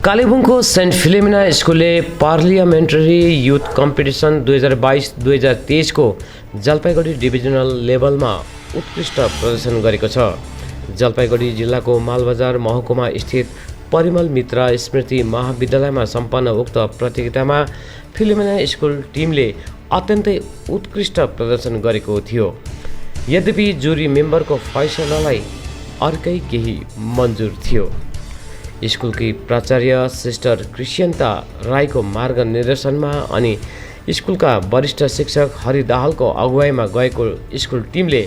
कालेबुङको Saint Philomena स्कुलले parliamentary youth competition 2022-2023 को जलपाइगुडी डिभिजनल लेभलमा उत्कृष्ट प्रदर्शन गरेको छ। जलपाइगुडी जिल्लाको मालबजार महकुमा स्थित परिमल मित्र स्मृति महाविद्यालयमा सम्पन्न उक्त प्रतियोगितामा फिलोमिना स्कुल टिमले अत्यन्तै उत्कृष्ट प्रदर्शन गरेको थियो। यद्यपि जुरी मेम्बरको फैसलालाई अर्कै केही मन्जुर थियो। स्कुलकी प्राचार्य सिस्टर क्रिस्चियन्ता राईको मार्गनिर्देशनमा अनि स्कुलका वरिष्ठ शिक्षक हरि दाहालको अगुवाईमा गएको स्कुल टिमले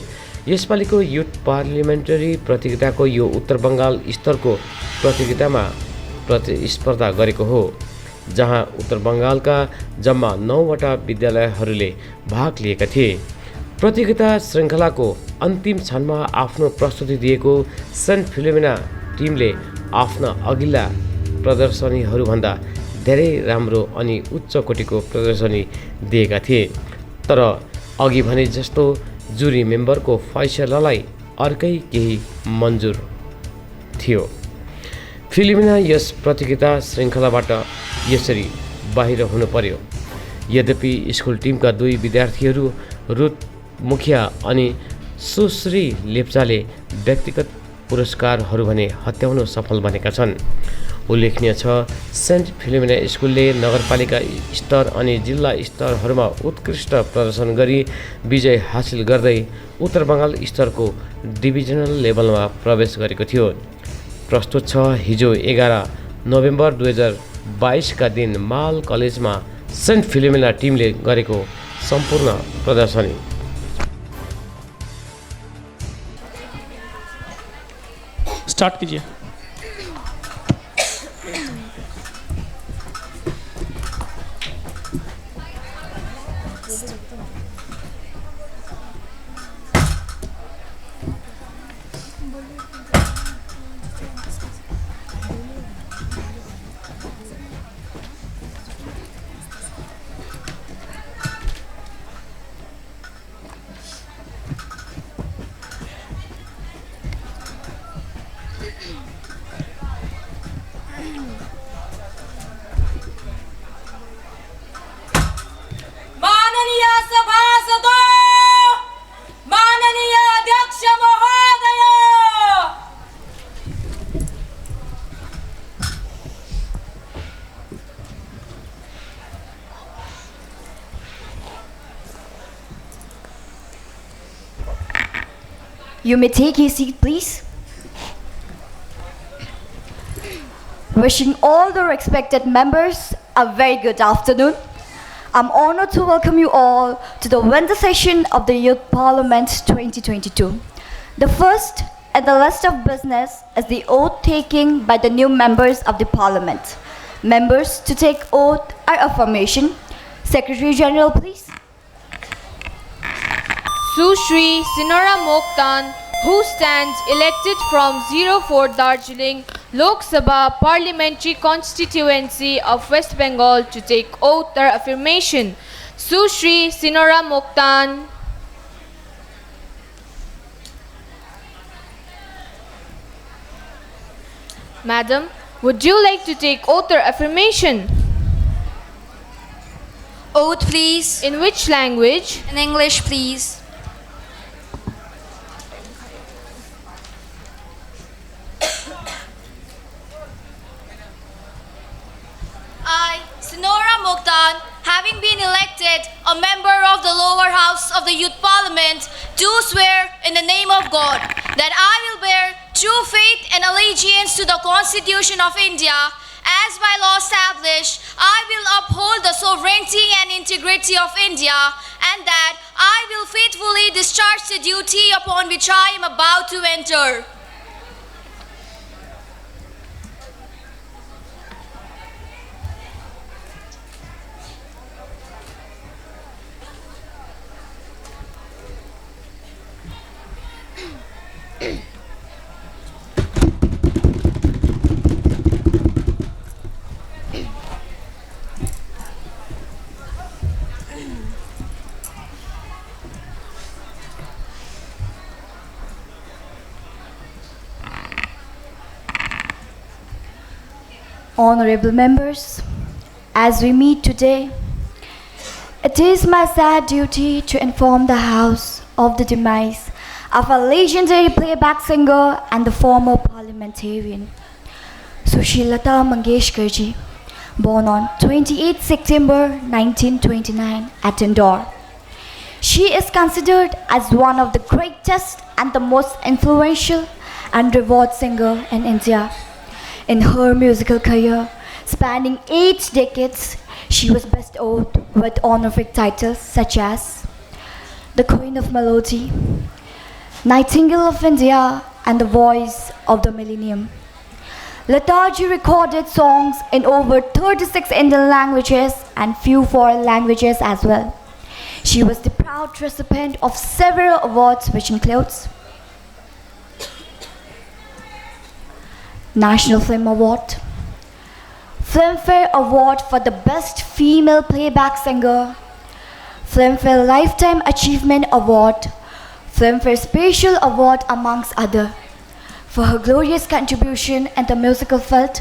यसपालिको युथ पार्लियामेन्ट्री प्रतियोगिताको यो उत्तर बङ्गाल स्तरको प्रतियोगितामा प्रतिस्पर्धा गरेको हो, जहाँ उत्तर बङ्गालका जम्मा 9वटा विद्यालयहरूले भाग लिएका थिए। प्रतियोगिता श्रृङ्खलाको अन्तिम क्षणमा आफ्नो प्रस्तुति दिएको सेन्ट फिलोमिना टिमले आफ्ना अघिल्ला प्रदर्शनीहरूभन्दा धेरै राम्रो अनि उच्च कोटीको प्रदर्शनी दिएका थिए। तर अघि भने जस्तो जुरी मेम्बरको फैसलालाई अर्कै केही मन्जुर थियो। फिलोमिना यस प्रतियोगिता श्रृङ्खलाबाट यसरी बाहिर हुनु पर्यो। यद्यपि स्कुल टिमका दुई विद्यार्थीहरू रुथ मुखिया अनि सुश्री लेप्चाले व्यक्तिगत पुरस्कारहरू भने हत्याउन सफल बनेका छन्। उल्लेखनीय छ, सेन्ट फिलोमिना स्कुलले नगरपालिका स्तर अनि जिल्ला स्तरहरूमा उत्कृष्ट प्रदर्शन गरी विजय हासिल गर्दै उत्तर बङ्गाल स्तरको डिभिजनल लेभलमा प्रवेश गरेको थियो। प्रस्तुत छ हिजो 11 नोभेम्बर 2022 का दिन माल कलेजमा सेन्ट फिलोमिना टिमले गरेको सम्पूर्ण प्रदर्शनी। स्टार्ट कीजिए। You may take your seat, please. Wishing all the respected members a very good afternoon. I'm honored to welcome you all to the winter session of the Youth Parliament 2022. The first and the list of business is the oath taking by the new members of the Parliament. Members to take oath are affirmation. Secretary General, please. Sushri Sinora Mokhtan, who stands elected from 04 Darjeeling Lok Sabha Parliamentary Constituency of West Bengal to take oath or affirmation. Sushri Sinora Mokhtan. Madam, would you like to take oath or affirmation? Oath, please. In which language? In English, please. I, Sinora Mokhtan, having been elected a member of the lower house of the Youth Parliament, do swear in the name of God that I will bear true faith and allegiance to the Constitution of India as by law established. I will uphold the sovereignty and integrity of India, and that I will faithfully discharge the duty upon which I am about to enter. Honorable members, as we meet today, it is my sad duty to inform the House of the demise of a legendary playback singer and the former parliamentarian, Sushilata Mangeshkarji, born on 28 September 1929 at Indore. She is considered as one of the greatest and the most influential and revered singer in India. In her musical career, spanning 8 decades, she was bestowed with honorific titles such as the Queen of Melody, Nightingale of India, and the Voice of the Millennium. Lataji recorded songs in over 36 Indian languages and few foreign languages as well. She was the proud recipient of several awards which includes National Film Award, Filmfare Award for the Best Female Playback Singer, Filmfare Lifetime Achievement Award, Filmfare Special Award amongst others. For her glorious contribution in the musical field,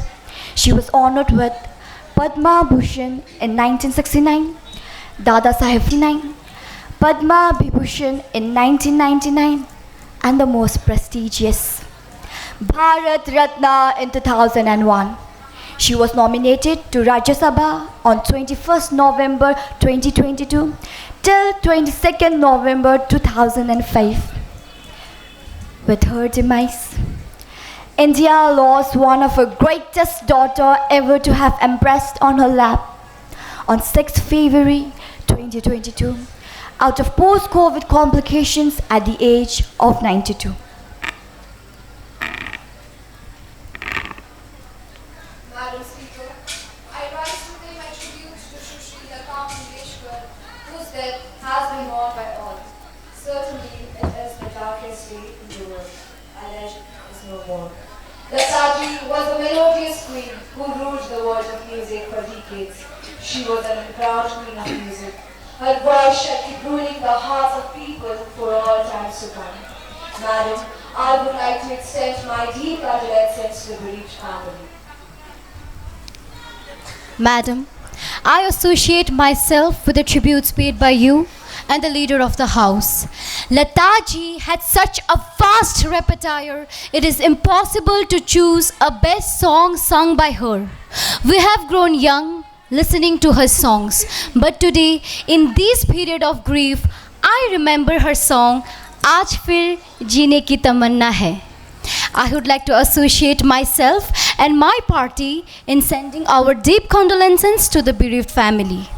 she was honored with Padma Bhushan in 1969, Dada Saheb 9, Padma Vibhushan in 1999, and the most prestigious Bharat Ratna in 2001. She was nominated to Rajya Sabha on 21st November 2022 till 22nd November 2005. With her demise, India lost one of her greatest daughter ever to have embraced on her lap on 6th February 2022 out of post-COVID complications at the age of 92. Madam Speaker, I rise to pay my tribute to Shri Lata Mangeshkar, whose death has been mourned by all. Certainly, it is the darkest day in the world. Alleged is no more. Lataji was a melodious queen who ruled the world of music for decades. She was an proud queen of music. Her voice shall keep ruling the hearts of people for all times to come. Madam, I would like to extend my deep condolences to the bereaved family. Madam, I associate myself with the tributes paid by you and the leader of the house. Lataji had such a vast repertoire, it is impossible to choose a best song sung by her. We have grown young listening to her songs, but today, in this period of grief, I remember her song, Aaj Fir Jeene Ki Tamanna Hai. I would like to associate myself and my party in sending our deep condolences to the bereaved family.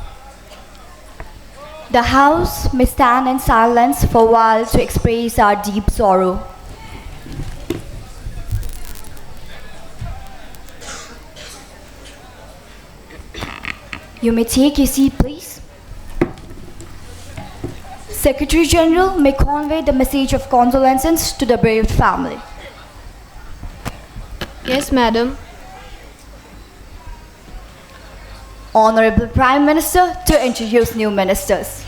The House may stand in silence for a while to express our deep sorrow. You may take your seat, please. Secretary General may convey the message of condolences to the bereaved family. Yes, Madam. Honorable Prime Minister to introduce new ministers.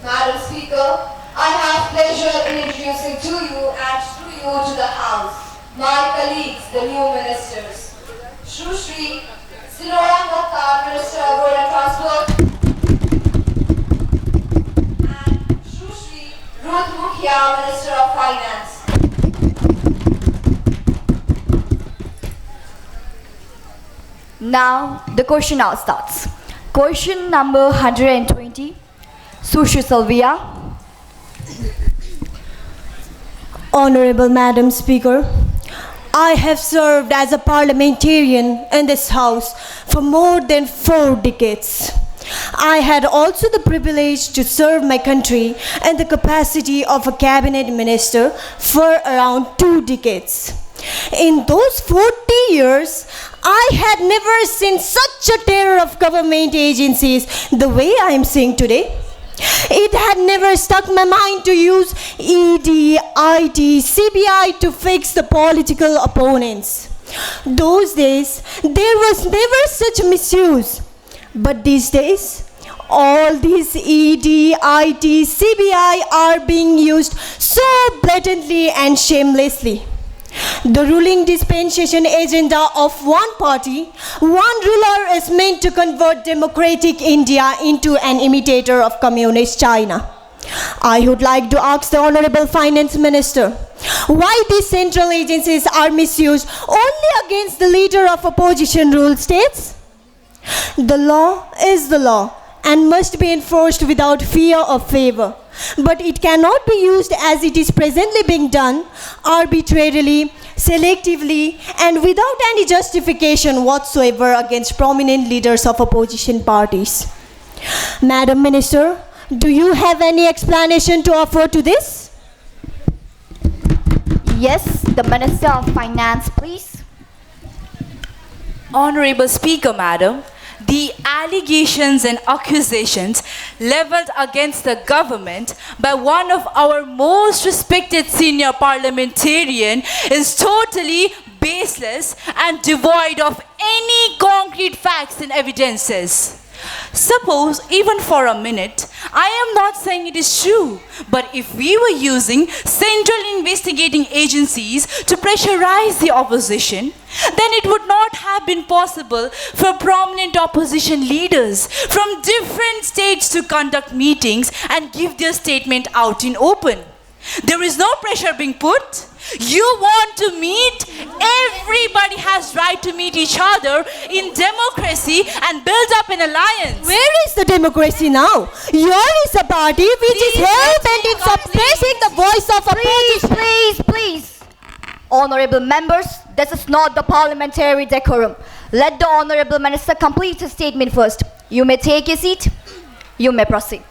Madam Speaker, I have pleasure in introducing to you and through you to the House, my colleagues, the new ministers. Shri Sinora Mokhtar, Minister of Road and Transport, and Shri Ruth Mukhia, Minister of Finance. Now, the question hour starts. Question number 120, Sushi Sylvia. Honorable Madam Speaker, I have served as a parliamentarian in this House for more than 4 decades. I had also the privilege to serve my country in the capacity of a cabinet minister for around 2 decades. In those 40 years, I had never seen such a terror of government agencies the way I am seeing today. It had never struck my mind to use ED, IT, CBI to fix the political opponents. Those days, there was never such misuse. But these days, all these ED, IT, CBI are being used so blatantly and shamelessly. The ruling dispensation agenda of one party, one ruler is meant to convert democratic India into an imitator of communist China. I would like to ask the Honorable Finance Minister why these central agencies are misused only against the leader of opposition ruled states. The law is the law and must be enforced without fear or favor. But it cannot be used as it is presently being done, arbitrarily, selectively, and without any justification whatsoever against prominent leaders of opposition parties. Madam Minister, do you have any explanation to offer to this? Yes, the Minister of Finance, please. Honorable Speaker, Madam, the allegations and accusations leveled against the government by one of our most respected senior parliamentarian is totally baseless and devoid of any concrete facts and evidences. Suppose, even for a minute, I am not saying it is true, but if we were using central investigating agencies to pressurize the opposition, then it would not have been possible for prominent opposition leaders from different states to conduct meetings and give their statement out in open. There is no pressure being put. You want to meet? Everybody has right to meet each other in democracy and build up an alliance. Where is the democracy now? Yours is a party which is hell-bent in suppressing the voice of opposition. Please. Honorable members, this is not the parliamentary decorum. Let the Honorable Minister complete his statement first. You may take your seat. You may proceed.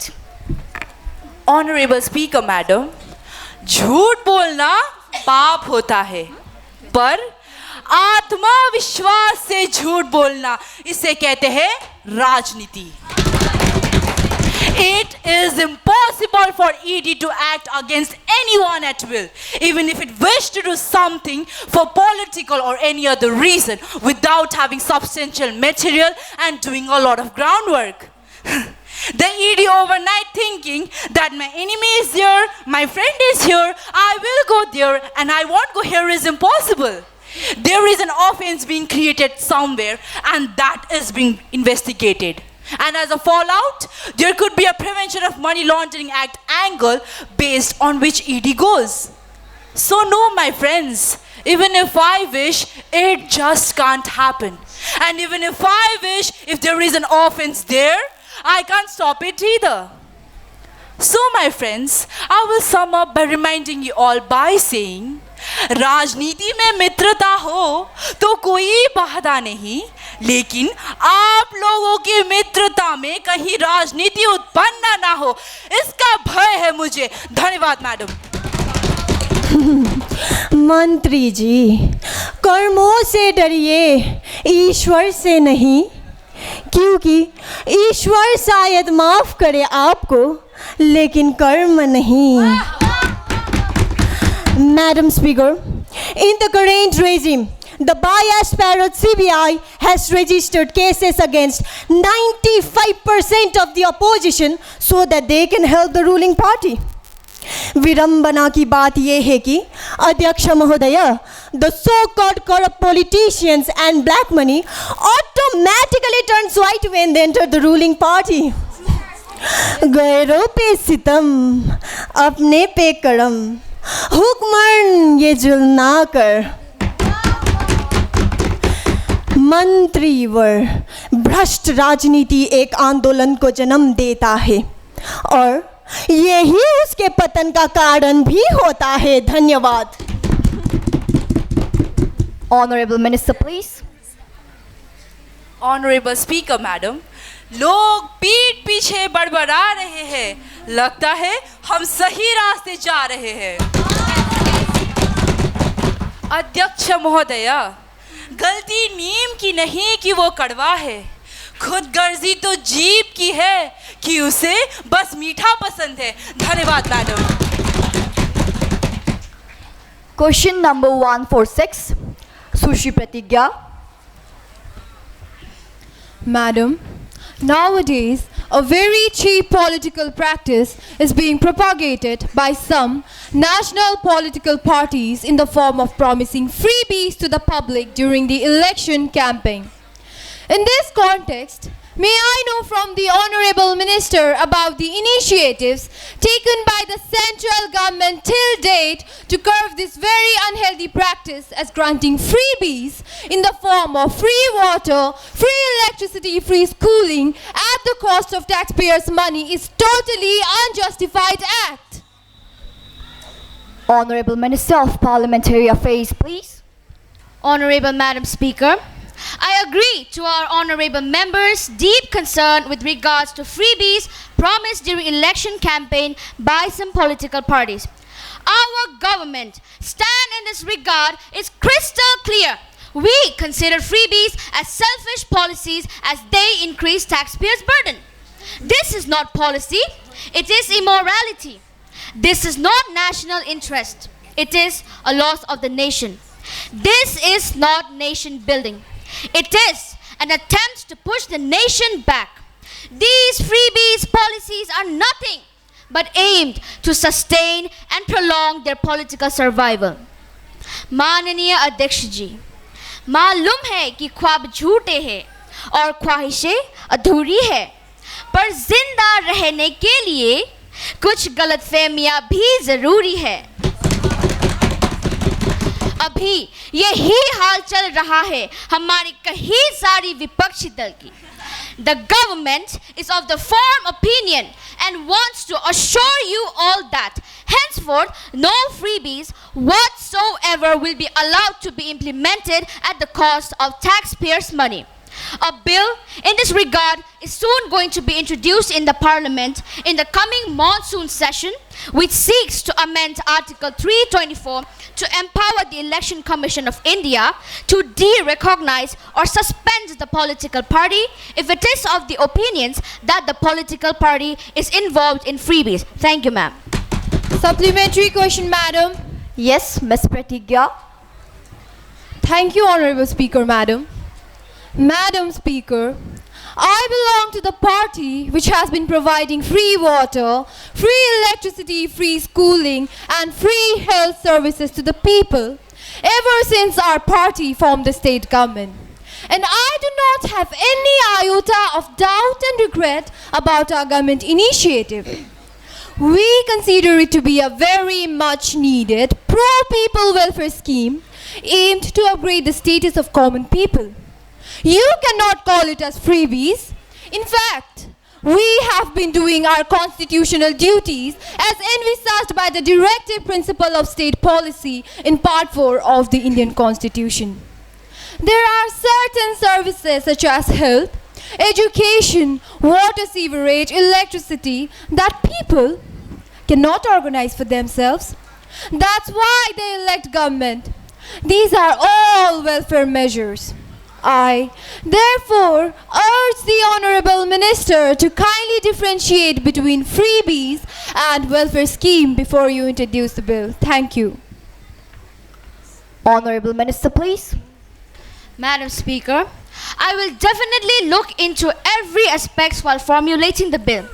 Honorable Speaker, Madam, झूठ बोलना पाप होता है, पर आत्मविश्वास से झूठ बोलना इसे कहते हैं राजनीति. It is impossible for ED to act against anyone at will, even if it wished to do something for political or any other reason, without having substantial material and doing a lot of groundwork. The ED overnight thinking that my enemy is here, my friend is here, I will go there and I won't go here is impossible. There is an offense being created somewhere and that is being investigated. And as a fallout, there could be a Prevention of Money Laundering Act angle based on which ED goes. So no, my friends, even if I wish, it just can't happen. And even if I wish, if there is an offense there, I can't stop it either. So my friends, I will sum up by reminding you all by saying, राजनीति में मित्रता हो तो कोई बाधा नहीं, लेकिन आप लोगों की मित्रता में कहीं राजनीति उत्पन्न ना हो, इसका भय है मुझे. धन्यवाद मैडम. मंत्री जी, कर्मों से डरिए, ईश्वर से नहीं, क्योंकि ईश्वर शायद माफ करे आपको, लेकिन कर्म नहीं. Madam Speaker, in the current regime, the biased parrot CBI has registered cases against 95% of the opposition so that they can help the ruling party. विडंबना की बात यह है कि अध्यक्ष महोदय, the so-called corrupt politicians and black money automatically turns white when they enter the ruling party. गैरों पे सितम, अपने पे करम, हुक्मन ये जुल्म ना कर. मंत्रीवर, भ्रष्ट राजनीति एक आंदोलन को जन्म देता है और यही उसके पतन का कारण भी होता है. धन्यवाद. Honorable Minister, please. Honorable Speaker, Madam, लोग पीठ पीछे बड़बड़ा रहे हैं, लगता है हम सही रास्ते जा रहे हैं. अध्यक्ष महोदय, गलती नीम की नहीं कि वो कड़वा है, खुद गर्जी तो जीभ की है कि उसे बस मीठा पसंद है. धन्यवाद madam. Question number 146, Sushi Pratigya. Madam, nowadays a very cheap political practice is being propagated by some national political parties in the form of promising freebies to the public during the election campaign. In this context, may I know from the Honourable Minister about the initiatives taken by the central government till date to curb this very unhealthy practice as granting freebies in the form of free water, free electricity, free schooling at the cost of taxpayers' money is totally unjustified act. Honourable Minister of Parliamentary Affairs, please. Honorable Madam Speaker, I agree to our honorable members' deep concern with regards to freebies promised during election campaign by some political parties. Our government stand in this regard is crystal clear. We consider freebies as selfish policies as they increase taxpayers' burden. This is not policy, it is immorality. This is not national interest. It is a loss of the nation. This is not nation building. It is an attempt to push the nation back. These freebies policies are nothing but aimed to sustain and prolong their political survival. माननीय अध्यक्ष जी, मालूम है कि ख्वाब झूठे हैं और ख्वाहिशें अधूरी है, पर जिंदा रहने के लिए कुछ गलतफहमियां भी जरूरी है. अभी यही हाल चल रहा है हमारी कई सारी विपक्षी दल की. The government is of the firm opinion and wants to assure you all that henceforth no freebies whatsoever will be allowed to be implemented at the cost of taxpayers' money. A bill in this regard is soon going to be introduced in the Parliament in the coming monsoon session, which seeks to amend Article 324 to empower the Election Commission of India to de-recognize or suspend the political party if it is of the opinions that the political party is involved in freebies. Thank you, ma'am. Supplementary question, madam. Yes, Ms. Pratigya. Thank you, Honourable Speaker, madam. Madam Speaker, I belong to the party which has been providing free water, free electricity, free schooling and free health services to the people ever since our party formed the state government. And I do not have any iota of doubt and regret about our government initiative. We consider it to be a very much needed pro-people welfare scheme aimed to upgrade the status of common people. You cannot call it as freebies. In fact, we have been doing our constitutional duties as envisaged by the directive principle of state policy in Part 4 of the Indian Constitution. There are certain services such as health, education, water, sewerage, electricity that people cannot organize for themselves. That's why they elect government. These are all welfare measures. I, therefore, urge the Honourable Minister to kindly differentiate between freebies and welfare scheme before you introduce the bill. Thank you. Honourable Minister, please. Madam Speaker, I will definitely look into every aspect while formulating the bill.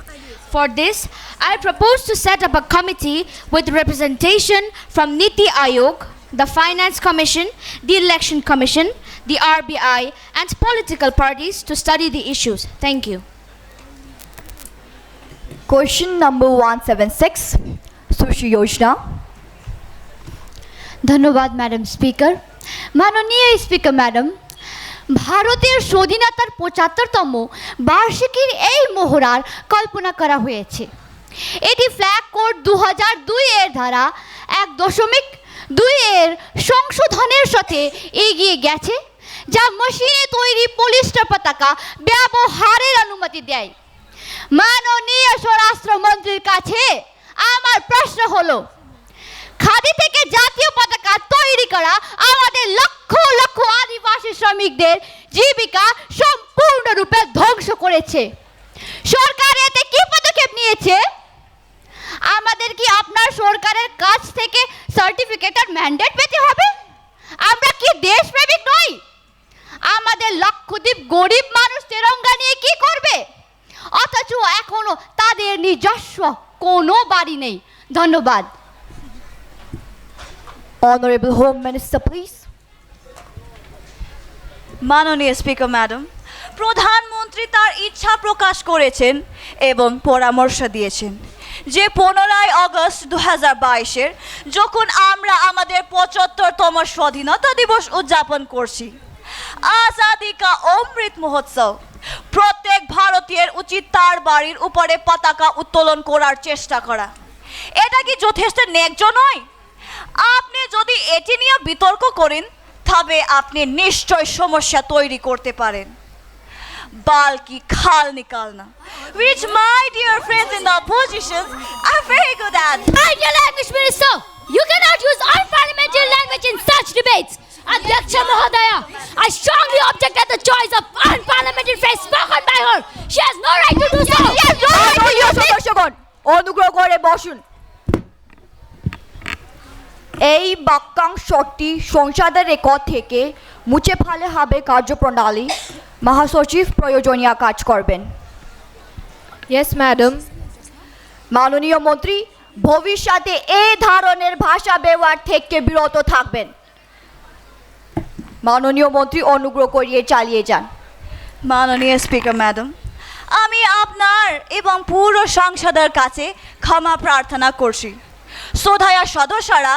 For this, I propose to set up a committee with representation from Niti Aayog, the Finance Commission, the Election Commission, the RBI and political parties to study the issues. Thank you. Question number 176, Sushi Yojana. धन्यवाद madam speaker. माननीय speaker madam, ভারতের স্বাধীনতার ৭৫তম বার্ষিকীর এই মহড়ার কল্পনা করা হয়েছে। এটি flag code 2002 এর ধারা 1.2 এর সংশোধনের সাথে এগিয়ে গেছে, যা মেশিনে তৈরি পলিস্টার পতাকা ব্যবহারের অনুমতি দেয়। মাননীয় স্বরাষ্ট্রমন্ত্রীর কাছে আমার প্রশ্ন হলো, খাদি থেকে জাতীয় পতাকা তৈরি করা আমাদের লক্ষ লক্ষ আদিবাসী শ্রমিকদের জীবিকা সম্পূর্ণরূপে ধ্বংস করেছে। সরকার এতে কি পদক্ষেপ নিয়েছে? আমাদের কি আপনার সরকারের কাছ থেকে সার্টিফিকেট আর ম্যান্ডেট পেতে হবে? আমরা কি দেশপ্রেমিক নই? আমাদের লক্ষদ্বীপ গরিব মানুষ তেরঙ্গা নিয়ে কি করবে? অথচ এখনো তাদের নিজস্ব কোনো বাড়ি নেই। ধন্যবাদ। Honorable Home Minister, please. মাননীয় স্পিকার ম্যাডাম, প্রধানমন্ত্রী তার ইচ্ছা প্রকাশ করেছেন এবং পরামর্শ দিয়েছেন যে 15 আগস্ট 2022-এর যখন আমরা আমাদের 75তম স্বাধীনতা দিবস উদযাপন করছি, আজাদি কা অমৃত মহোৎসব, প্রত্যেক ভারতীয়ের উচিত তার বাড়ির উপরে পতাকা উত্তোলন করার চেষ্টা করা। এটা কি যথেষ্ট ন্যায্য নয়? আপনি যদি এটি নিয়ে বিতর্ক করেন তবে আপনি নিশ্চয় সমস্যা তৈরি করতে পারেন। बाल की खाल निकालना, which my dear friends in the opposition are very good at. My dear language minister, you cannot use unparliamentary language in such debates. Adhyaksha Mahodaya, I strongly object at the choice of unparliamentary phrase spoken by her. She has no right to do so. She has no right to use it. অনুগ্রহ করে বসুন। এই বাক্যাংশটি সংসদের record থেকে মুছে ফেলা হবে কার্যপ্রণালী। মহাসচিব প্রয়োজনীয় কাজ করবেন। Yes, madam. মাননীয় মন্ত্রী ভবিষ্যতে এই ধরনের ভাষা ব্যবহার থেকে বিরত থাকবেন। মাননীয় মন্ত্রী অনুগ্রহ করিয়ে চালিয়ে যান। মাননীয় স্পিকার ম্যাডাম, আমি আপনার এবং পুরো সংসদের কাছে ক্ষমা প্রার্থনা করছি। শ্রদ্ধেয় সদস্যরা,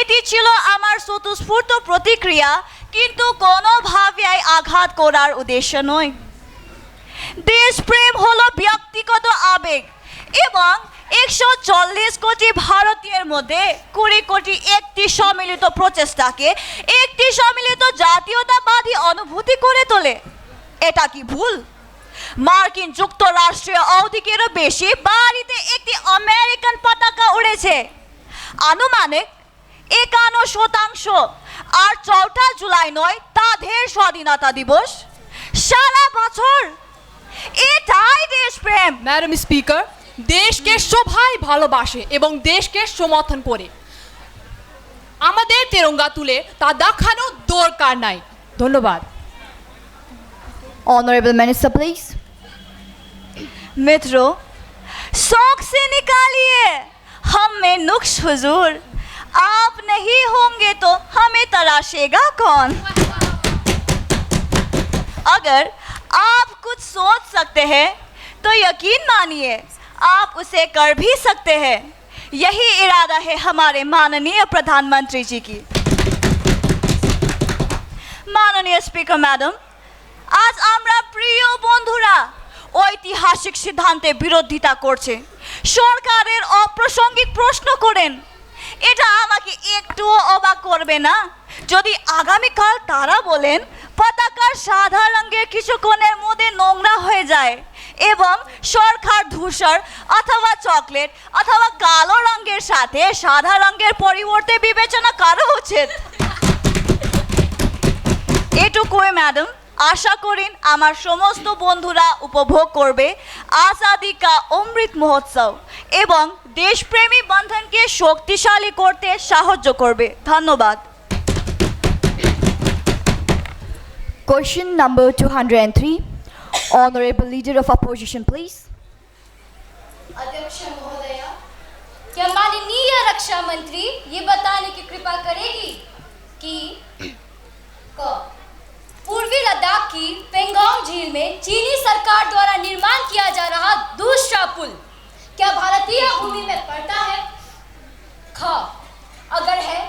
এটি ছিল আমার স্বতঃস্ফূর্ত প্রতিক্রিয়া, কিন্তু কোনোভাবেই আঘাত করার উদ্দেশ্য নয়। দেশপ্রেম হলো ব্যক্তিগত আবেগ এবং 140 কোটি ভারতীয়ের মধ্যে 20 কোটি একটি সম্মিলিত প্রচেষ্টাকে একটি সম্মিলিত জাতীয়তাবাদী অনুভূতি করে তোলে। এটা কি ভুল? মার্কিন যুক্তরাষ্ট্রের অর্ধেকেরও বেশি বাড়িতে একটি আমেরিকান পতাকা উড়েছে। আনুমানিক 51%। আর 4 জুলাই নয় তাদের স্বাধীনতা দিবস। সারা বছর এটাই দেশপ্রেম। ম্যাডাম স্পিকার, দেশকে সবাই ভালোবাসে এবং দেশকে সমর্থন করে। আমাদের তেরঙ্গা তুলে তা দেখানো দরকার নাই। ধন্যবাদ। Honorable Minister, please. मित्रों, शौक से निकालिए हम में नुक्स हुजूर, आप नहीं होंगे तो हमें तराशेगा कौन? अगर आप कुछ सोच सकते हैं तो यकीन मानिए आप उसे कर भी सकते हैं। यही इरादा है हमारे माननीय प्रधानमंत्री जी की। माननीय स्पीकर मैडम, आज আমরা প্রিয় বন্ধুরা ঐতিহাসিক সিদ্ধান্তের বিরোধিতা করছে, সরকারের অপ্রাসঙ্গিক প্রশ্ন করেন। এটা আমাকে একটুও অবাক করবে না যদি আগামীকাল তারা বলেন পতাকার সাদা রঙের কিছু কোণের মধ্যে নোংরা হয়ে যায় এবং সরকার ধূসর অথবা চকলেট অথবা কালো রঙের সাথে সাদা রঙের পরিবর্তে বিবেচনা করা উচিত। এটুকুই ম্যাডাম, আশা করেন আমার সমস্ত বন্ধুরা উপভোগ করবে আজাদি কা অমৃত মহোৎসব এবং দেশপ্রেমী বন্ধনকে শক্তিশালী করতে সাহায্য করবে। ধন্যবাদ। Question number 203. Honorable Leader of Opposition, please. अध्यक्ष महोदया, क्या माननीय रक्षा मंत्री ये बताने की कृपा करेगी कि पूर्वी लद्दाख की पेंगोंग झील में चीनी सरकार द्वारा निर्माण किया जा रहा दूसरा पुल क्या भारतीय भूमि में पड़ता है? अगर है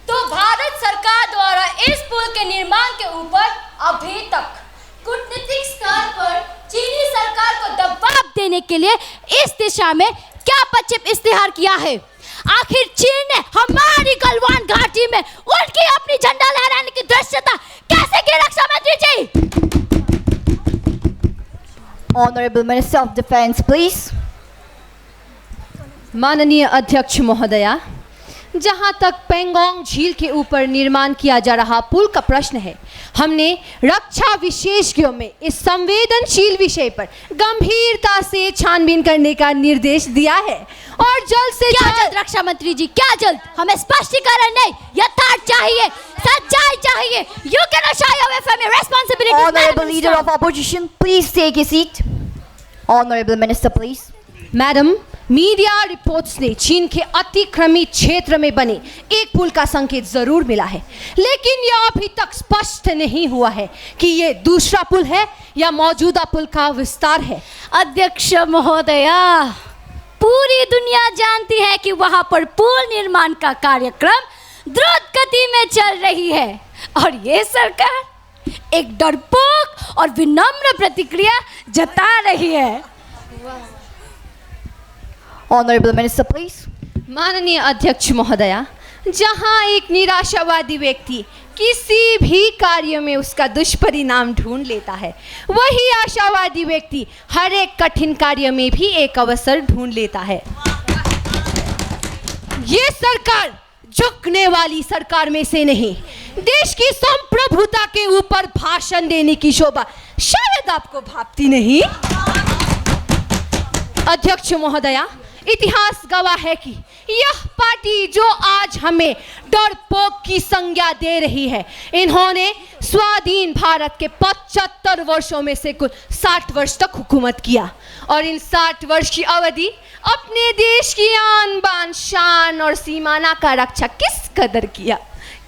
तो भारत सरकार द्वारा इस पुल के निर्माण के ऊपर अभी तक कूटनीतिक स्तर पर चीनी सरकार को दबाव देने के लिए इस दिशा में क्या पश्चिम इस्तेहार किया है? आखिर चीन ने हमारी गलवान घाटी में उनकी अपनी झंडा लहराने की दृश्यता कैसे की? रक्षा मंत्री जी। Honorable Minister of Defense, please. माननीय अध्यक्ष महोदया, जहां तक पेंगोंग झील के ऊपर निर्माण किया जा रहा पुल का प्रश्न है, हमने रक्षा विशेषज्ञों में इस संवेदनशील विषय पर गंभीरता से छानबीन करने का निर्देश दिया है और जल्द से जल्द। रक्षा मंत्री जी, क्या जल्द? हमें स्पष्टीकरण नहीं, यथार्थ चाहिए, सच्चाई चाहिए। You cannot shy away from your responsibility. Honorable Leader of Opposition, please take a seat. Honorable Minister, please. Madam, media reports ने चीन के अतिक्रमित क्षेत्र में बने एक पुल का संकेत जरूर मिला है, लेकिन यह अभी तक स्पष्ट नहीं हुआ है कि ये दूसरा पुल है या मौजूदा पुल का विस्तार है। अध्यक्ष महोदया, पूरी दुनिया जानती है कि वहां पर पुल निर्माण का कार्यक्रम द्रुत गति में चल रही है और ये सरकार एक डरपोक और विनम्र प्रतिक्रिया जता रही है। Honorable Minister, please. माननीय अध्यक्ष महोदया, जहां एक निराशावादी व्यक्ति किसी भी कार्य में उसका दुष्परिणाम ढूंढ लेता है, वही आशावादी व्यक्ति हर एक कठिन कार्य में भी एक अवसर ढूंढ लेता है। ये सरकार झुकने वाली सरकार में से नहीं, देश की संप्रभुता के ऊपर भाषण देने की शोभा शायद आपको भापती नहीं। अध्यक्ष महोदया, इतिहास गवाह है कि यह पार्टी जो आज हमें डरपोक की संज्ञा दे रही है, इन्होंने स्वाधीन भारत के 75 वर्षों में से कुल 60 वर्ष तक हुकूमत किया और इन 60 वर्ष की अवधि अपने देश की आन बान शान और सीमाना का रक्षा किस कदर किया,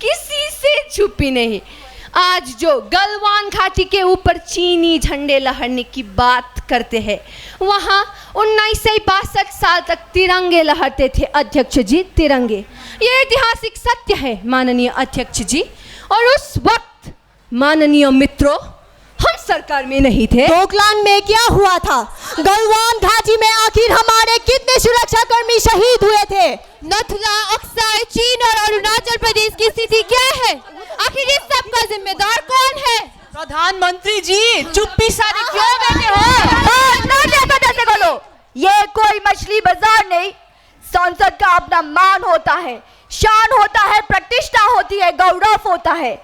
किसी से छुपी नहीं। आज जो गलवान घाटी के ऊपर चीनी झंडे लहरने की बात करते हैं, वहाँ 1962 साल तक तिरंगे लहरते थे अध्यक्ष जी, तिरंगे। ये ऐतिहासिक सत्य है माननीय अध्यक्ष जी। और उस वक्त माननीय मित्रों, हम सरकार में नहीं थे। डोकलाम में क्या हुआ था? गलवान घाटी में आखिर हमारे कितने सुरक्षाकर्मी शहीद हुए थे? नथुला, अक्साई, चीन और अरुणाचल प्रदेश की स्थिति क्या है? आखिर इस सब का जिम्मेदार कौन है? प्रधानमंत्री जी, चुप्पी सारी क्यों बैठे हो? बोलो, ये कोई मछली बाजार नहीं। संसद का अपना मान होता है, शान होता है, प्रतिष्ठा होती है, गौरव होता है।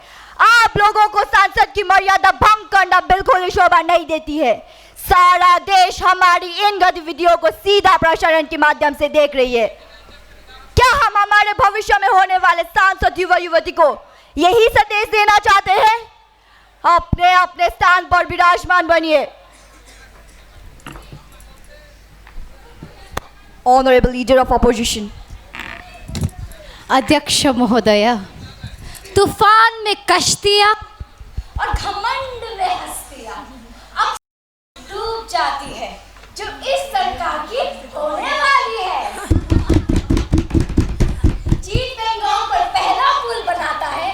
आप लोगों को सांसद की मर्यादा भंग करना बिल्कुल शोभा नहीं देती है। सारा देश हमारी इन गतिविधियों को सीधा प्रसारण के माध्यम से देख रही है। क्या हम हमारे भविष्य में होने वाले सांसद युवा युवती को यही संदेश देना चाहते हैं? अपने अपने स्थान पर विराजमान बनिए। Honorable Leader of Opposition. अध्यक्ष महोदया, तूफान में कश्तियां और घमंड में हस्तियां अब डूब जाती है, जो इस सरकार की होने वाली है। चीन बेंगोल पर पहला पुल बनाता है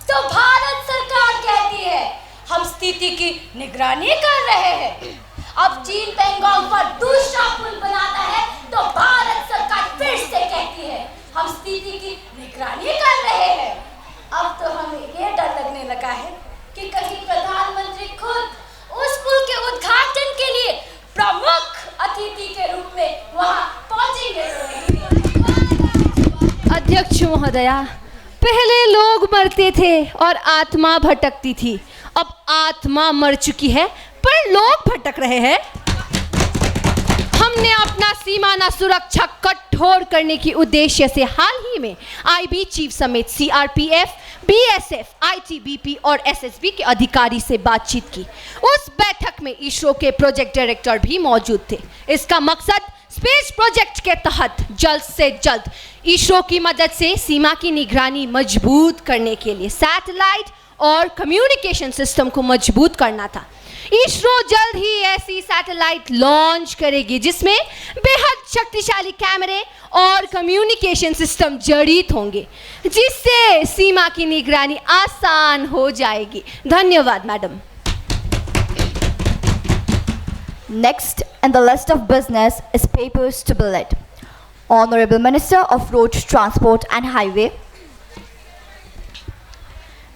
तो भारत सरकार कहती है हम स्थिति की निगरानी कर रहे हैं। अब चीन बेंगोल पर दूसरा पुल बनाता है तो भारत सरकार फिर से कहती है हम स्थिति की निगरानी कर रहे हैं। अब तो हमें ये डर लगने लगा है कि कहीं प्रधानमंत्री खुद उस पुल के उद्घाटन के लिए प्रमुख अतिथि के रूप में वहां पहुंचेंगे। अध्यक्ष महोदया, पहले लोग मरते थे और आत्मा भटकती थी, अब आत्मा मर चुकी है पर लोग भटक रहे हैं। हमने अपना सीमाना सुरक्षा कठोर करने की उद्देश्य से हाल ही में आईबी चीफ समेत सीआरपीएफ, बीएसएफ, आईटीबीपी और एसएसबी के अधिकारी से बातचीत की। उस बैठक में इसरो के प्रोजेक्ट डायरेक्टर भी मौजूद थे। इसका मकसद स्पेस प्रोजेक्ट के तहत जल्द से जल्द इसरो की मदद से सीमा की निगरानी मजबूत करने के लिए सैटेलाइट और कम्युनिकेशन सिस्टम को मजबूत करना था। इसरो जल्द ही ऐसी सैटेलाइट लॉन्च करेगी जिसमें बेहद शक्तिशाली कैमरे और कम्युनिकेशन सिस्टम जड़ित होंगे, जिससे सीमा की निगरानी आसान हो जाएगी। धन्यवाद madam. Next in the list of business is papers to be read. Honorable Minister of Road Transport and Highway.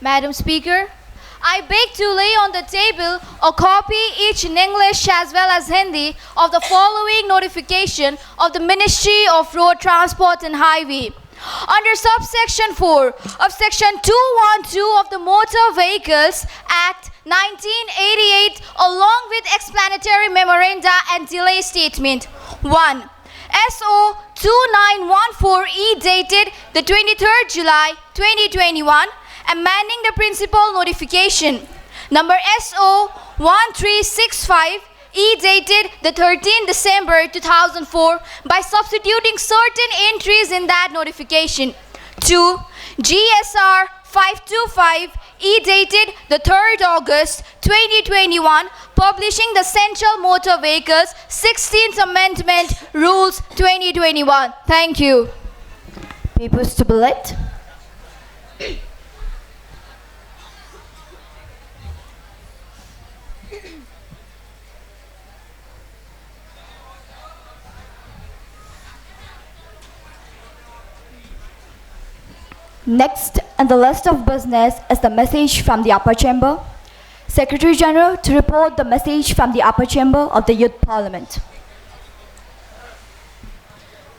Madam Speaker, I beg to lay on the table a copy, each in English as well as Hindi, of the following notification of the Ministry of Road Transport and Highway. Under subsection 4 of section 212 of the Motor Vehicles Act 1988, along with explanatory memoranda and delay statement. 1. SO 2914E dated the 23rd July 2021, amending the principal notification. Number SO 1365 E dated the 13th December 2004 by substituting certain entries in that notification. 2. GSR 525 E dated the 3rd August 2021 publishing the Central Motor Vehicles 16th Amendment Rules 2021. Thank you. Papers to be lit. Next on the list of business is the message from the upper chamber. Secretary General to report the message from the upper chamber of the Youth Parliament.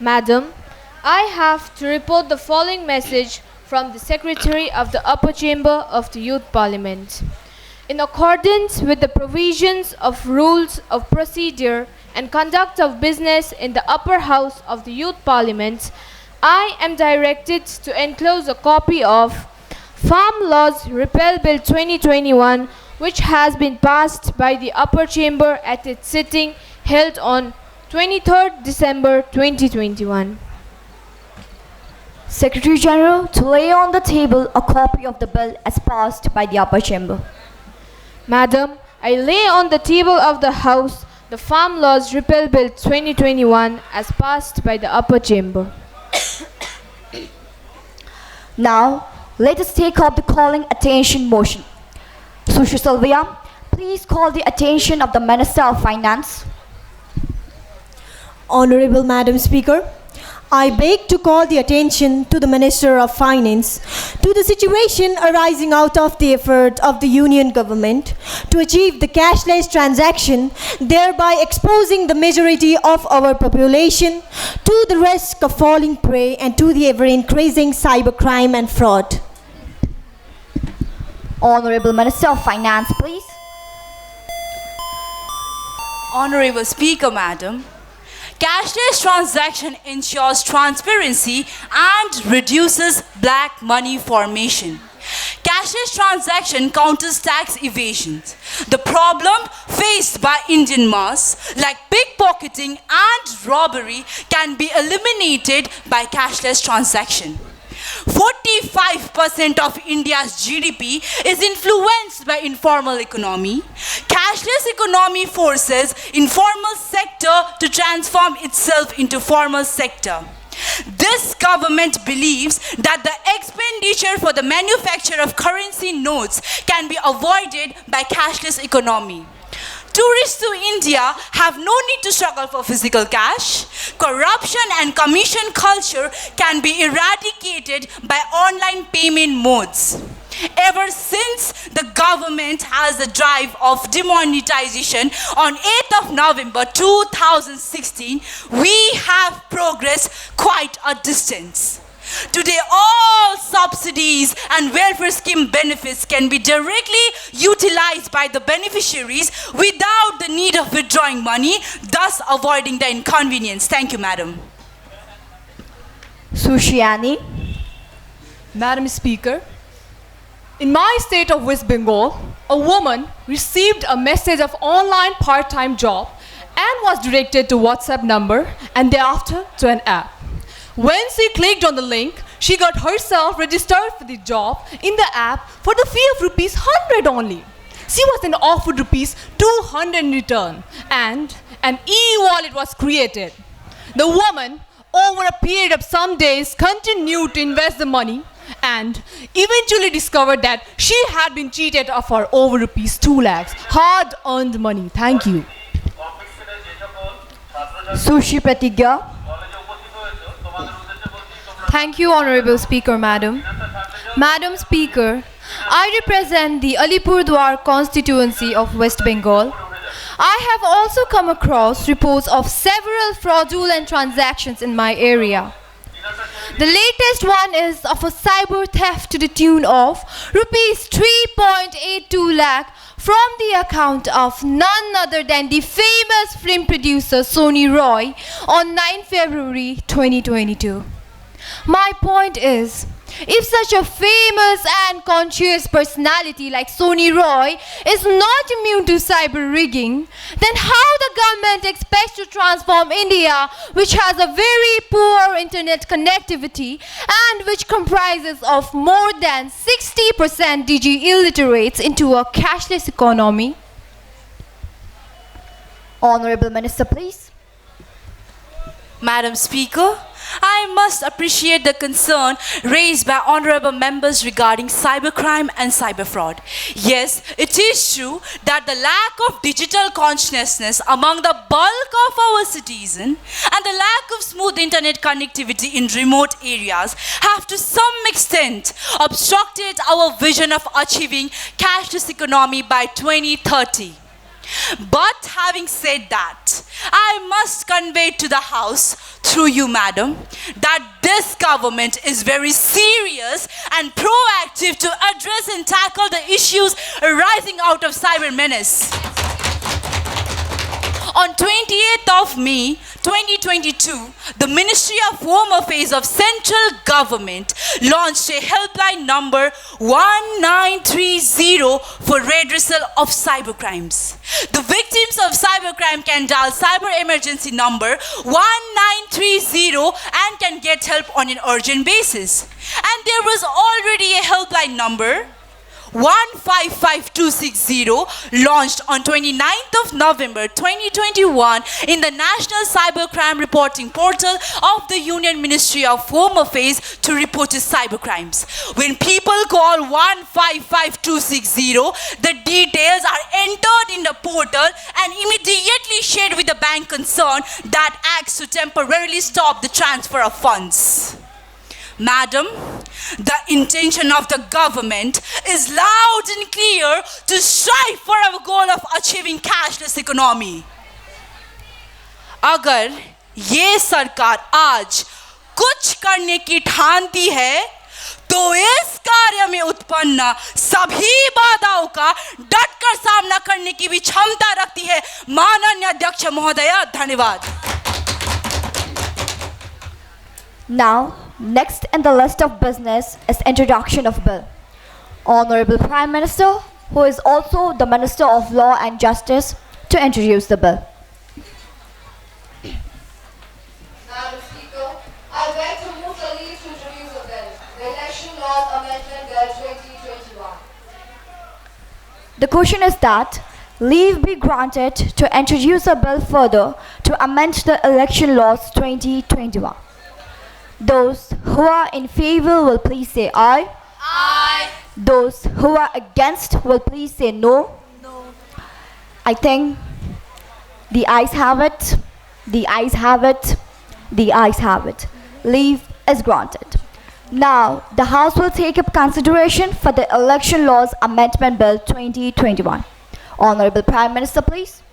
Madam, I have to report the following message from the Secretary of the Upper Chamber of the Youth Parliament. In accordance with the provisions of rules of procedure and conduct of business in the upper house of the Youth Parliament, I am directed to enclose a copy of Farm Laws Repeal Bill 2021, which has been passed by the upper chamber at its sitting held on 23rd December 2021. Secretary General to lay on the table a copy of the bill as passed by the upper chamber. Madam, I lay on the table of the House the Farm Laws Repeal Bill 2021 as passed by the upper chamber. Now, let us take up the calling attention motion. Sushri Sylvia, please call the attention of the Minister of Finance. Honorable Madam Speaker, I beg to call the attention to the Minister of Finance to the situation arising out of the effort of the Union Government to achieve the cashless transaction, thereby exposing the majority of our population to the risk of falling prey and to the ever-increasing cybercrime and fraud. Honorable Minister of Finance, please. Honorable Speaker, Madam, cashless transaction ensures transparency and reduces black money formation. Cashless transaction counters tax evasion. The problem faced by Indian mass, like pickpocketing and robbery, can be eliminated by cashless transaction. 45% of India's GDP is influenced by informal economy. Cashless economy forces informal sector to transform itself into formal sector. This government believes that the expenditure for the manufacture of currency notes can be avoided by cashless economy. Tourists to India have no need to struggle for physical cash. Corruption and commission culture can be eradicated by online payment modes. Ever since the government has the drive of demonetization on 8th of November 2016, we have progressed quite a distance. Today, all subsidies and welfare scheme benefits can be directly utilized by the beneficiaries without the need of withdrawing money, thus avoiding the inconvenience. Thank you, Madam. Sushiani. Madam Speaker, in my state of West Bengal, a woman received a message of online part-time job and was directed to WhatsApp number and thereafter to an app. When she clicked on the link, she got herself registered for the job in the app for the fee of rupees 100 only. She was then offered rupees 200 in return and an e-wallet was created. The woman, over a period of some days, continued to invest the money and eventually discovered that she had been cheated of her over rupees 2 lakhs, hard-earned money. Thank you. Sushi Pratigya. Thank you, Honorable Speaker, Madam. Madam Speaker, I represent the Alipurdwar constituency of West Bengal. I have also come across reports of several fraudulent transactions in my area. The latest one is of a cyber theft to the tune of rupees 3.82 lakh from the account of none other than the famous film producer Sony Roy on 9 February 2022. My point is, If such a famous and conscious personality like Sony Roy is not immune to cyber rigging, then how the government expects to transform India, which has a very poor internet connectivity and which comprises of more than 60% DG illiterates, into a cashless economy? Honorable Minister, please. Madam Speaker, I must appreciate the concern raised by honorable members regarding cybercrime and cyber fraud. Yes, it is true that the lack of digital consciousness among the bulk of our citizens and the lack of smooth internet connectivity in remote areas have to some extent obstructed our vision of achieving cashless economy by 2030. But having said that, I must convey to the House, through you, Madam, that this government is very serious and proactive to address and tackle the issues arising out of cyber menace. On 28th of May 2022, the Ministry of Home Affairs of Central Government launched a helpline number 1930 for redressal of cybercrimes. The victims of cybercrime can dial cyber emergency number 1930 and can get help on an urgent basis. And there was already a helpline number 155260 launched on 29th of November 2021 in the National Cybercrime Reporting Portal of the Union Ministry of Home Affairs to report cybercrimes. When people call 155260, the details are entered in the portal and immediately shared with the bank concerned that acts to temporarily stop the transfer of funds. Madam, the intention of the government is loud and clear to strive for our goal of achieving cashless economy. अगर ये सरकार आज कुछ करने की ठानती है तो इस कार्य में उत्पन्न सभी बाधाओं का डटकर सामना करने की भी क्षमता रखती है। माननीय अध्यक्ष महोदय, धन्यवाद। Now, next in the list of business is introduction of bill. Honorable Prime Minister, who is also the Minister of Law and Justice, to introduce the bill. Madam Speaker, I beg to move the leave to introduce the bill, the Election Laws Amendment Bill 2021. The question is that leave be granted to introduce a bill further to amend the Election Laws 2021. Those who are in favor will please say aye. Aye. Those who are against will please say no. No. I think the ayes have it. The ayes have it. The ayes have it. Leave is granted. Now, the House will take up consideration for the Election Laws Amendment Bill 2021. Honorable Prime Minister, please.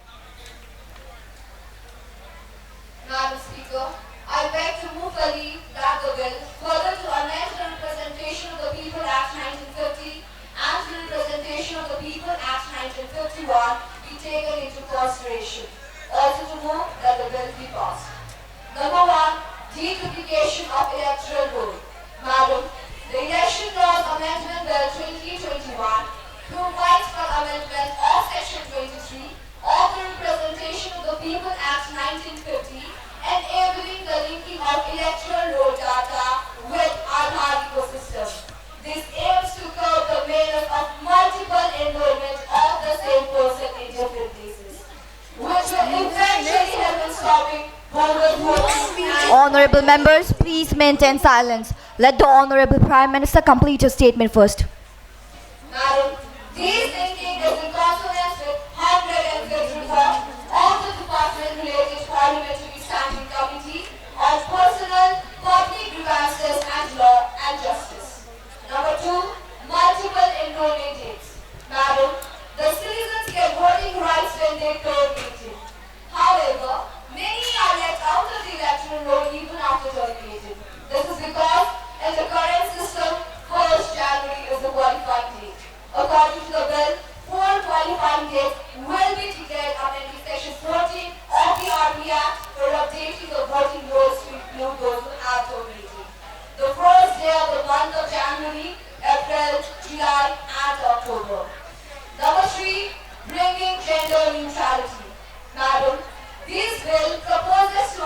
Madam Speaker, I beg to move the leave that the bill further to amend the Representation of the People Act 1950 and the Representation of the People Act 1951 be taken into consideration. Also to move that the bill be passed. Number 1, deduplication of electoral roll. Madam, the Election Laws Amendment Bill 2021 provides for amendment of Section 23 of the Representation of the People Act 1950, enabling the linking of electoral roll data with Aadhaar ecosystem. This aims to curb the menace of multiple enrollment of the same person in different places, which will eventually help in stopping bogus voting. Honorable members, please maintain silence. Let the Honorable Prime Minister complete his statement first. Madam, this linking is in consonance with 105th report of the department-related parliamentary standing committee on personal, public grievances and law and justice. Number 2, multiple enrollment dates. Madam, the citizens get voting rights when they turn 18. However, many are left out of the electoral roll even after turning 18. This is because in the current system, 1st January is the qualifying date. According to the bill, 4 qualifying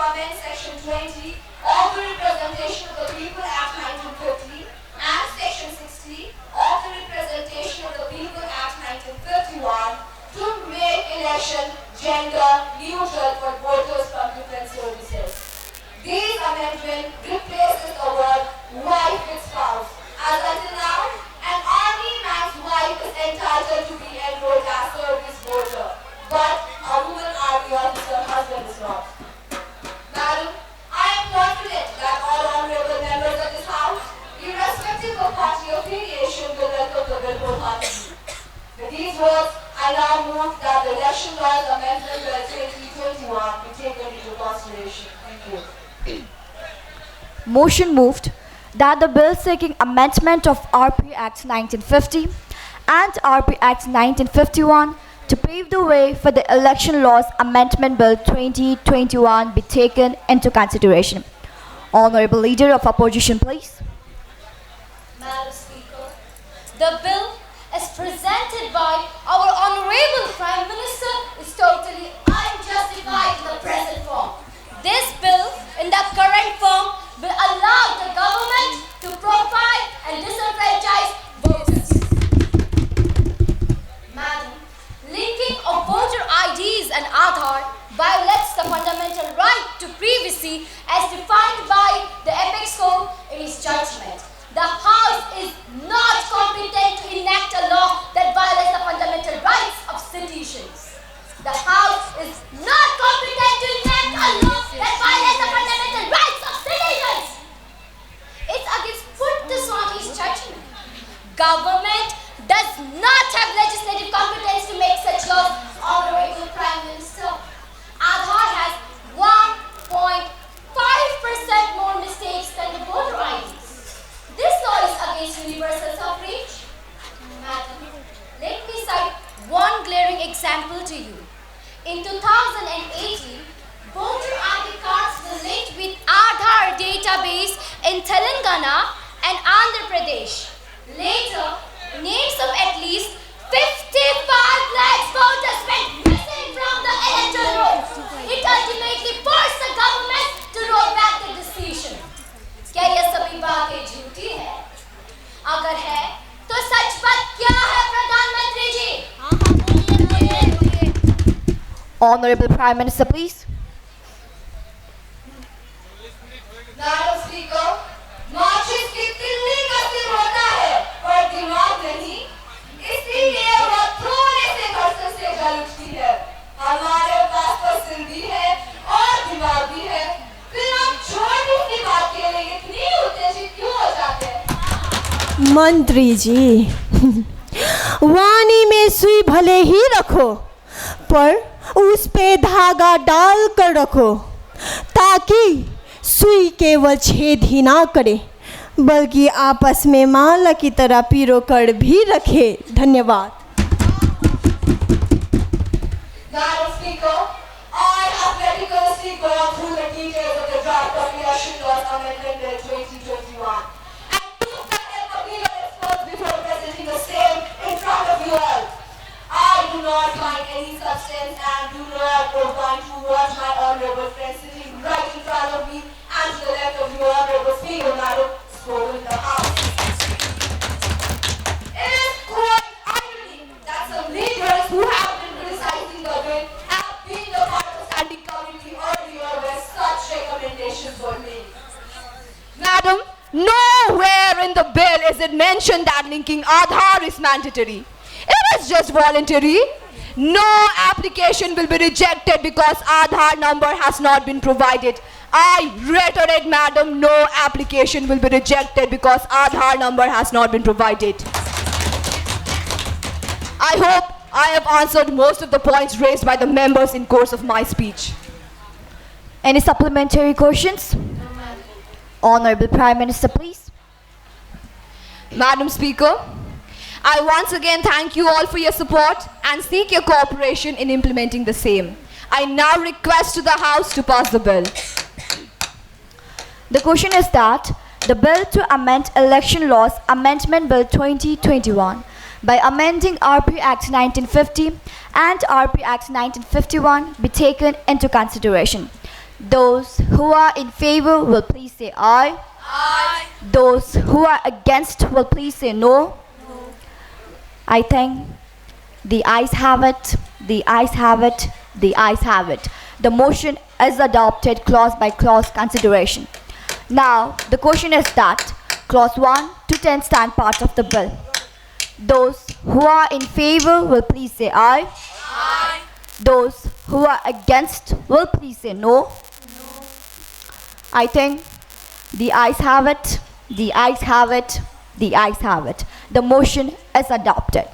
amend Section 20 of the Representation of the People Act 1950 and Section 60 of the Representation of the People Act 1951 to make election gender neutral for voters from different services. These amendment replaces the word wife with spouse, as until now, an army man's wife is entitled to be enrolled as service voter, but a woman army officer husband is not. Madam, I am confident that all honorable members of this House, irrespective of party affiliation, will welcome the bill wholeheartedly. With these words, I now move that the Election Laws Amendment Bill 2021 be taken into consideration. Thank you. Motion moved that the bill seeking amendment of RP Act 1950 and RP Act 1951 to pave the way for the Election Laws Amendment Bill 2021 be taken into consideration. Honorable Leader of Opposition, please. Madam Speaker, the bill as presented by our Honorable Prime Minister is totally unjustified in the present form. This bill, in the current form, will allow the government to profile and disenfranchise voters. Madam, linking of voter IDs and Aadhaar violates the fundamental right to privacy as defined by the Apex Code in its judgment. The House is not competent to enact a law that violates the fundamental rights of citizens. The House is not competent to enact a law that violates the fundamental rights of citizens. It's against Puddaswamy's judgment. Government does not have legislative competence to make such laws. Honorable Prime Minister, Aadhaar has 1.5% more mistakes than the voter IDs. This law is against universal suffrage. Madam, let me cite one glaring example to you. In 2018, voter ID cards were linked with Aadhaar database in Telangana and Andhra Pradesh. Later, names of at least 55 lakh voters went missing from the electoral rolls. It ultimately forced the government to roll back the decision. क्या ये सभी बातें झूठी है? अगर है, तो सच बात क्या है प्रधानमंत्री जी? Honorable Prime Minister, please. Madam Speaker, माचिस की तिल्ली का सिर होता है, पर दिमाग नहीं। इसीलिए वह थोड़े से घर्षण से जल उठती है। हमारे पास तो सिर भी है और दिमाग भी है। फिर आप छोटी सी बात के लिए इतनी उत्तेजित क्यों हो जाते हैं? मंत्री जी, वाणी में सुई भले ही रखो, पर उस पे धागा डाल कर रखो, ताकि सुई केवल छेद ही ना करे, बल्कि आपस में माला की तरह पिरो कर भी रखे। धन्यवाद। Madam Speaker, I have meticulously gone through the details of the draft of Election Laws Amendment Bill 2021 and proved that there were legal experts before presenting the same in front of you all. I do not find any substance and do not point to what my honorable friend sitting right in front of me and to the left of you, honorable Speaker, Madam, spoke in the House. It is quite ironic that some leaders who have been criticizing the bill have been the part of standing committee earlier where such recommendations were made. Madam, nowhere in the bill is it mentioned that linking Aadhaar is mandatory. It is just voluntary. No application will be rejected because Aadhaar number has not been provided. I reiterate, madam, no application will be rejected because Aadhaar number has not been provided. I hope I have answered most of the points raised by the members in course of my speech. Any supplementary questions? Honorable Prime Minister, please. Madam Speaker, I once again thank you all for your support and seek your cooperation in implementing the same. I now request to the House to pass the bill. The question is that the bill to amend Election Laws Amendment Bill 2021 by amending RP Act 1950 and RP Act 1951 be taken into consideration. Those who are in favor will please say aye. Aye. Those who are against will please say no. I think the ayes have it, the ayes have it, the ayes have it. The motion is adopted clause by clause consideration. Now, the question is that clause 1 to 10 stand part of the bill. Those who are in favor will please say aye. Aye. Those who are against will please say no. I think the ayes have it, the ayes have it, the ayes have it. The motion is adopted.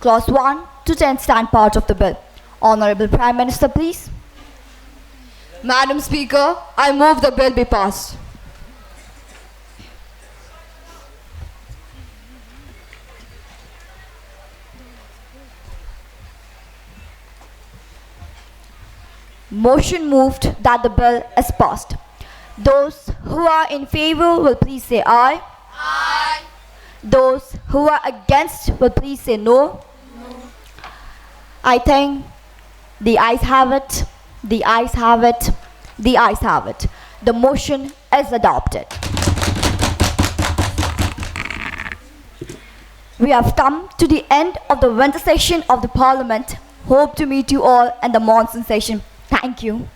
Clause 1 to 10 stand part of the bill. Honorable Prime Minister, please. Madam Speaker, I move the bill be passed. Motion moved that the bill is passed. Those who are in favor will please say aye. Aye. Those who are against will please say no. I think the ayes have it, the ayes have it, the ayes have it. The motion is adopted. We have come to the end of the winter session of the Parliament. Hope to meet you all in the monsoon session. Thank you.